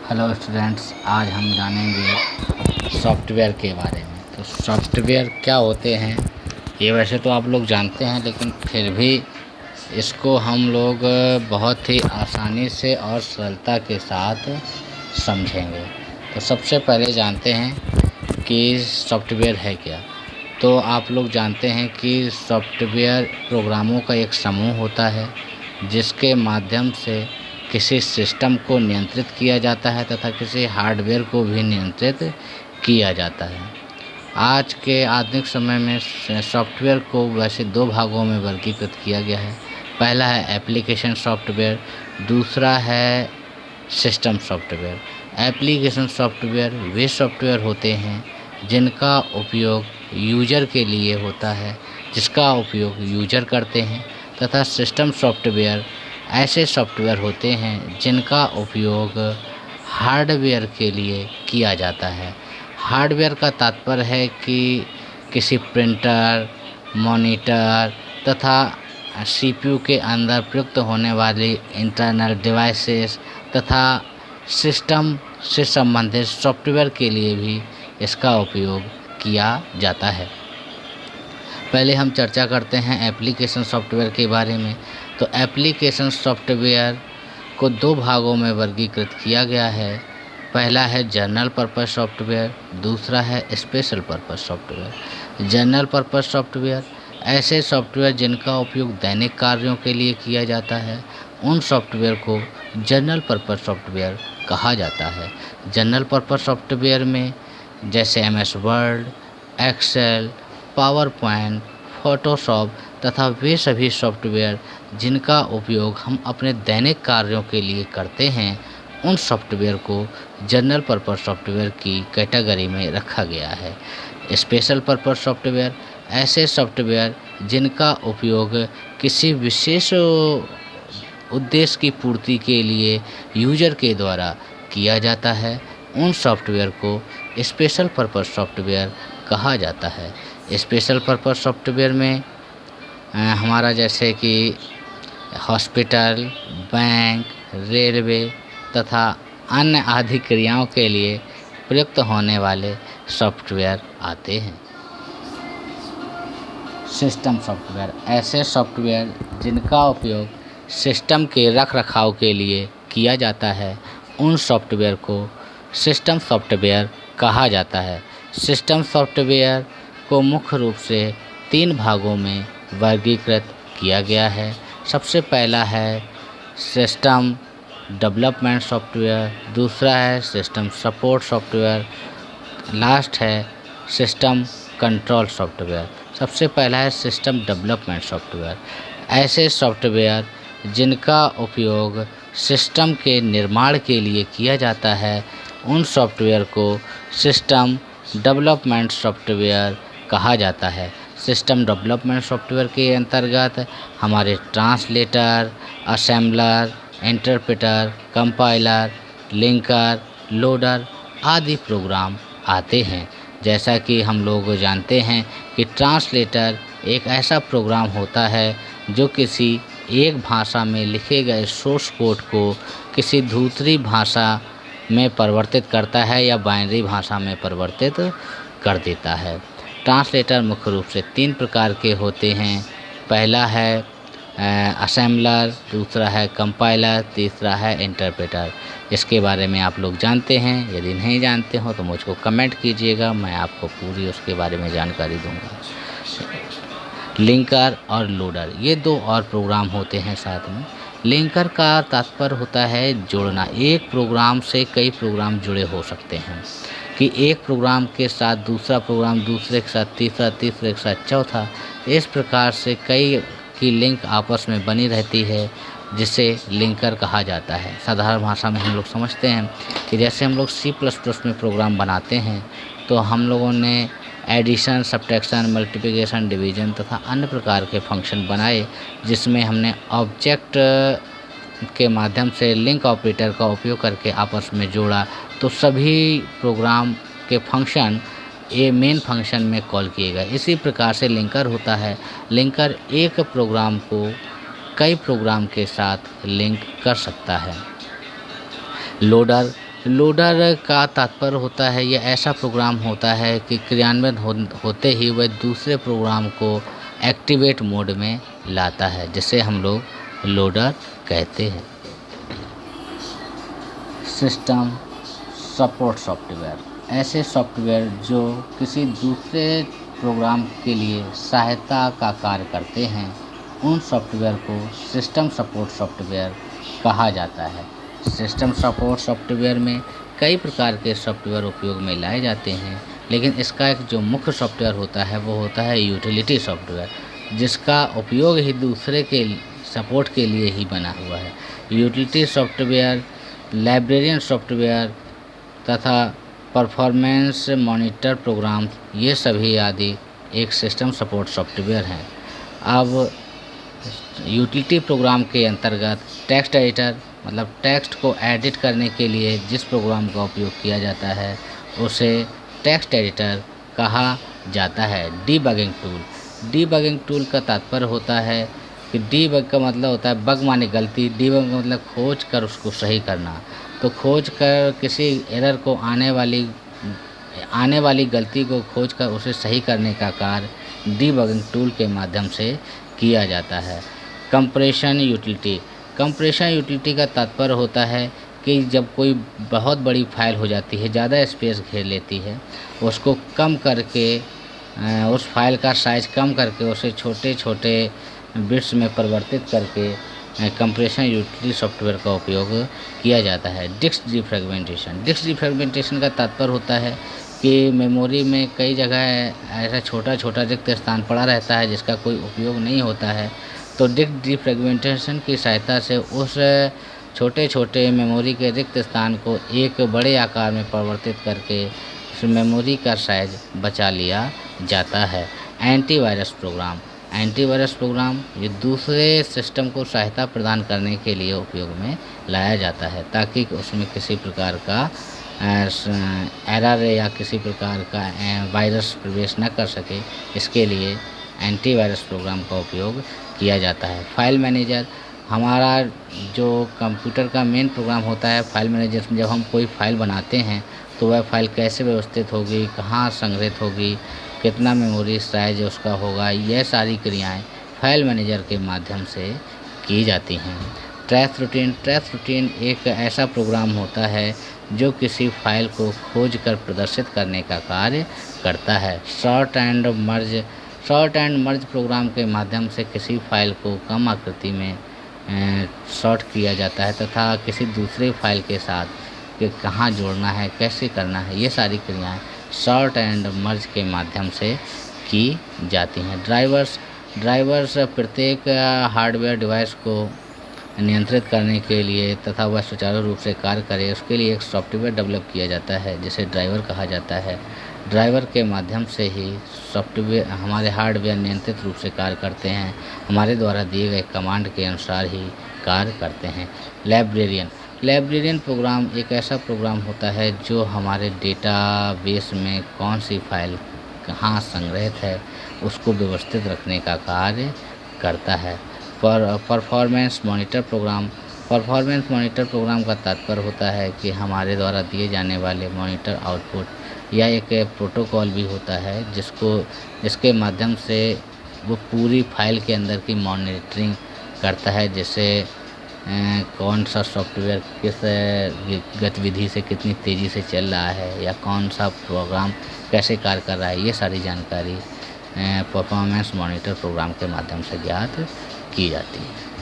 Hello students, आज हम जानेंगे सॉफ्टवेयर के बारे में। तो सॉफ्टवेयर क्या होते हैं ये वैसे तो आप लोग जानते हैं, लेकिन फिर भी इसको हम लोग बहुत ही आसानी से और सरलता के साथ समझेंगे। तो सबसे पहले जानते हैं कि सॉफ्टवेयर है क्या। तो आप लोग जानते हैं कि सॉफ्टवेयर प्रोग्रामों का एक समूह होता है जिसके माध्यम से किसी सिस्टम को नियंत्रित किया जाता है तथा किसी हार्डवेयर को भी नियंत्रित किया जाता है। आज के आधुनिक समय में सॉफ्टवेयर को वैसे दो भागों में वर्गीकृत किया गया है। पहला है एप्लीकेशन सॉफ्टवेयर, दूसरा है सिस्टम सॉफ्टवेयर। एप्लीकेशन सॉफ्टवेयर वे सॉफ्टवेयर होते हैं जिनका उपयोग यूजर के लिए होता है, जिसका उपयोग यूजर करते हैं, तथा सिस्टम सॉफ्टवेयर ऐसे सॉफ्टवेयर होते हैं जिनका उपयोग हार्डवेयर के लिए किया जाता है। हार्डवेयर का तात्पर्य है कि किसी प्रिंटर, मॉनिटर तथा सीपीयू के अंदर प्रयुक्त होने वाली इंटरनल डिवाइसेस तथा सिस्टम से संबंधित सॉफ्टवेयर के लिए भी इसका उपयोग किया जाता है। पहले हम चर्चा करते हैं एप्लीकेशन सॉफ्टवेयर के बारे में। तो एप्लीकेशन सॉफ्टवेयर को दो भागों में वर्गीकृत किया गया है। पहला है जनरल पर्पस सॉफ्टवेयर, दूसरा है special purpose software. General purpose software ऐसे सॉफ्टवेयर जिनका उपयोग दैनिक कार्यों के लिए किया जाता है, उन सॉफ्टवेयर को जनरल पर्पस सॉफ्टवेयर कहा जाता है। जनरल पर्पस सॉफ्टवेयर में जैसे MS word, excel, power point, Photoshop तथा वे सभी सॉफ्टवेयर जिनका उपयोग हम अपने दैनिक कार्यों के लिए करते हैं, उन सॉफ्टवेयर को जनरल पर्पस सॉफ्टवेयर की कैटेगरी में रखा गया है। स्पेशल पर्पस सॉफ्टवेयर ऐसे सॉफ्टवेयर जिनका उपयोग किसी विशेष उद्देश्य की पूर्ति के लिए यूजर के द्वारा किया जाता है, उन सॉफ्टवेयर को स्पेशल पर्पस सॉफ्टवेयर कहा जाता है। स्पेशल पर्पस सॉफ्टवेयर में हमारा जैसे कि हॉस्पिटल, बैंक, रेलवे तथा अन्य आदि क्रियाओं के लिए प्रयुक्त होने वाले सॉफ्टवेयर आते हैं। सिस्टम सॉफ्टवेयर ऐसे सॉफ्टवेयर जिनका उपयोग सिस्टम के रखरखाव के लिए किया जाता है, उन सॉफ्टवेयर को सिस्टम सॉफ्टवेयर कहा जाता है। सिस्टम सॉफ्टवेयर को मुख्य रूप से तीन भागों में वर्गीकृत किया गया है। सबसे पहला है सिस्टम डेवलपमेंट सॉफ्टवेयर, दूसरा है सिस्टम सपोर्ट सॉफ्टवेयर, लास्ट है सिस्टम कंट्रोल सॉफ्टवेयर। सबसे पहला है सिस्टम डेवलपमेंट सॉफ्टवेयर। ऐसे सॉफ्टवेयर जिनका उपयोग सिस्टम के निर्माण के लिए किया जाता है, उन सॉफ्टवेयर को सिस्टम डेवलपमेंट सॉफ्टवेयर कहा जाता है। सिस्टम डेवलपमेंट सॉफ्टवेयर के अंतर्गत हमारे translator, assembler, interpreter, compiler, linker, loader आदि प्रोग्राम आते हैं। जैसा कि हम लोग जानते हैं कि ट्रांसलेटर एक ऐसा प्रोग्राम होता है जो किसी एक भाषा में लिखे गए सोर्स कोड को किसी दूसरी भाषा में परिवर्तित करता है या बाइनरी भाषा में परिवर्तित कर देता है। ट्रांसलेटर मुख्य रूप से तीन प्रकार के होते हैं। पहला है असेंबलर, दूसरा है कंपाइलर, तीसरा है इंटरप्रेटर। इसके बारे में आप लोग जानते हैं। यदि नहीं जानते हो तो मुझको कमेंट कीजिएगा, मैं आपको पूरी उसके बारे में जानकारी दूंगा। लिंकर और लोडर ये दो और प्रोग्राम होते हैं साथ में। लिंकर का तात्पर्य होता है जोड़ना। एक प्रोग्राम से कई प्रोग्राम जुड़े हो सकते हैं कि एक प्रोग्राम के साथ दूसरा प्रोग्राम, दूसरे के साथ तीसरा, तीसरे के साथ चौथा, इस प्रकार से कई की लिंक आपस में बनी रहती है, जिसे लिंकर कहा जाता है। साधारण भाषा में हम लोग समझते हैं कि जैसे हम लोग C++ में प्रोग्राम बनाते हैं तो हम लोगों ने एडिशन, सब्ट्रैक्शन, मल्टीप्लिकेशन, डिवीज़न तथा अन्य प्रकार के फंक्शन बनाए, जिसमें हमने ऑब्जेक्ट के माध्यम से लिंक ऑपरेटर का उपयोग करके आपस में जोड़ा। तो सभी प्रोग्राम के फंक्शन ये मेन फंक्शन में कॉल किए गए। इसी प्रकार से लिंकर होता है। लिंकर एक प्रोग्राम को कई प्रोग्राम के साथ लिंक कर सकता है। लोडर लोडर का तात्पर्य होता है यह ऐसा प्रोग्राम होता है कि क्रियान्वयन होते ही वह दूसरे प्रोग्राम को एक्टिवेट मोड में लाता है, जिसे हम लोग लोडर कहते हैं। सिस्टम सपोर्ट सॉफ्टवेयर, ऐसे सॉफ्टवेयर जो किसी दूसरे प्रोग्राम के लिए सहायता का कार्य करते हैं, उन सॉफ्टवेयर को सिस्टम सपोर्ट सॉफ्टवेयर कहा जाता है। सिस्टम सपोर्ट सॉफ्टवेयर में कई प्रकार के सॉफ्टवेयर उपयोग में लाए जाते हैं, लेकिन इसका एक जो मुख्य सॉफ्टवेयर होता है वो होता है यूटिलिटी सॉफ्टवेयर, जिसका उपयोग ही दूसरे के सपोर्ट के लिए ही बना हुआ है। यूटिलिटी सॉफ्टवेयर, लाइब्रेरियन सॉफ्टवेयर तथा परफॉर्मेंस मॉनिटर प्रोग्राम, ये सभी आदि एक सिस्टम सपोर्ट सॉफ्टवेयर हैं। अब यूटिलिटी प्रोग्राम के अंतर्गत टेक्स्ट एडिटर, मतलब टेक्स्ट को एडिट करने के लिए जिस प्रोग्राम का उपयोग किया जाता है उसे टेक्स्ट एडिटर कहा जाता है। डीबगिंग टूल, डीबगिंग टूल का तात्पर्य होता है कि डीबग का मतलब होता है बग माने गलती, डीबग का मतलब खोज कर उसको सही करना। तो खोज कर किसी एरर को आने वाली गलती को खोज कर उसे सही करने का कार्य डीबगिंग टूल के माध्यम से किया जाता है। कंप्रेशन यूटिलिटी, कंप्रेशन यूटिलिटी का तात्पर्य होता है कि जब कोई बहुत बड़ी फाइल हो जाती है, ज़्यादा स्पेस घेर लेती है, उसको कम करके उस फाइल का साइज़ कम करके उसे छोटे छोटे बिट्स में परिवर्तित करके कंप्रेशन यूटिलिटी सॉफ्टवेयर का उपयोग किया जाता है। डिस्क डिफ्रेगमेंटेशन, डिस्क डिफ्रेगमेंटेशन का तात्पर्य होता है कि मेमोरी में कई जगह ऐसा छोटा छोटा रिक्त स्थान पड़ा रहता है जिसका कोई उपयोग नहीं होता है, तो डिस्क डिफ्रेगमेंटेशन की सहायता से उस छोटे छोटे मेमोरी के रिक्त स्थान को एक बड़े आकार में परिवर्तित करके उस मेमोरी का साइज बचा लिया जाता है। एंटीवायरस प्रोग्राम, एंटीवायरस प्रोग्राम ये दूसरे सिस्टम को सहायता प्रदान करने के लिए उपयोग में लाया जाता है, ताकि उसमें किसी प्रकार का एरर या किसी प्रकार का वायरस प्रवेश न कर सके, इसके लिए एंटीवायरस प्रोग्राम का उपयोग किया जाता है। फाइल मैनेजर, हमारा जो कंप्यूटर का मेन प्रोग्राम होता है फाइल मैनेजर, जब हम कोई फाइल बनाते हैं तो वह फाइल कैसे व्यवस्थित होगी, कहाँ संग्रहित होगी, कितना मेमोरी साइज उसका होगा, यह सारी क्रियाएं फाइल मैनेजर के माध्यम से की जाती हैं। ट्रेस रूटीन, ट्रेस रूटीन एक ऐसा प्रोग्राम होता है जो किसी फाइल को खोज कर प्रदर्शित करने का कार्य करता है। Sort and merge, sort and merge program के माध्यम से किसी फाइल को कम आकृति में सॉर्ट किया जाता है तथा किसी दूसरे फाइल के साथ कि कहाँ जोड़ना है, कैसे करना है, ये सारी क्रियाएं सॉर्ट एंड मर्ज के माध्यम से की जाती हैं। ड्राइवर्स, ड्राइवर्स प्रत्येक हार्डवेयर डिवाइस को नियंत्रित करने के लिए तथा वह सुचारू रूप से कार्य करे उसके लिए एक सॉफ्टवेयर डेवलप किया जाता है जिसे ड्राइवर कहा जाता है। ड्राइवर के माध्यम से ही सॉफ्टवेयर हमारे हार्डवेयर नियंत्रित रूप से कार्य करते हैं, हमारे द्वारा दिए गए कमांड के अनुसार ही कार्य करते हैं। लाइब्रेरियन, लाइब्रेरियन प्रोग्राम एक ऐसा प्रोग्राम होता है जो हमारे डेटाबेस में कौन सी फाइल कहाँ संग्रहित है उसको व्यवस्थित रखने का कार्य करता है। Performance monitor program, performance monitor program का तात्पर्य होता है कि हमारे द्वारा दिए जाने वाले मॉनिटर आउटपुट या एक प्रोटोकॉल भी होता है जिसके माध्यम से वो पूरी फाइल के अंदर की मॉनिटरिंग करता है, जैसे कौन सा सॉफ्टवेयर किस गतिविधि से कितनी तेज़ी से चल रहा है या कौन सा प्रोग्राम कैसे कार्य कर रहा है, ये सारी जानकारी परफॉर्मेंस मॉनिटर प्रोग्राम के माध्यम से ज्ञात की जाती है।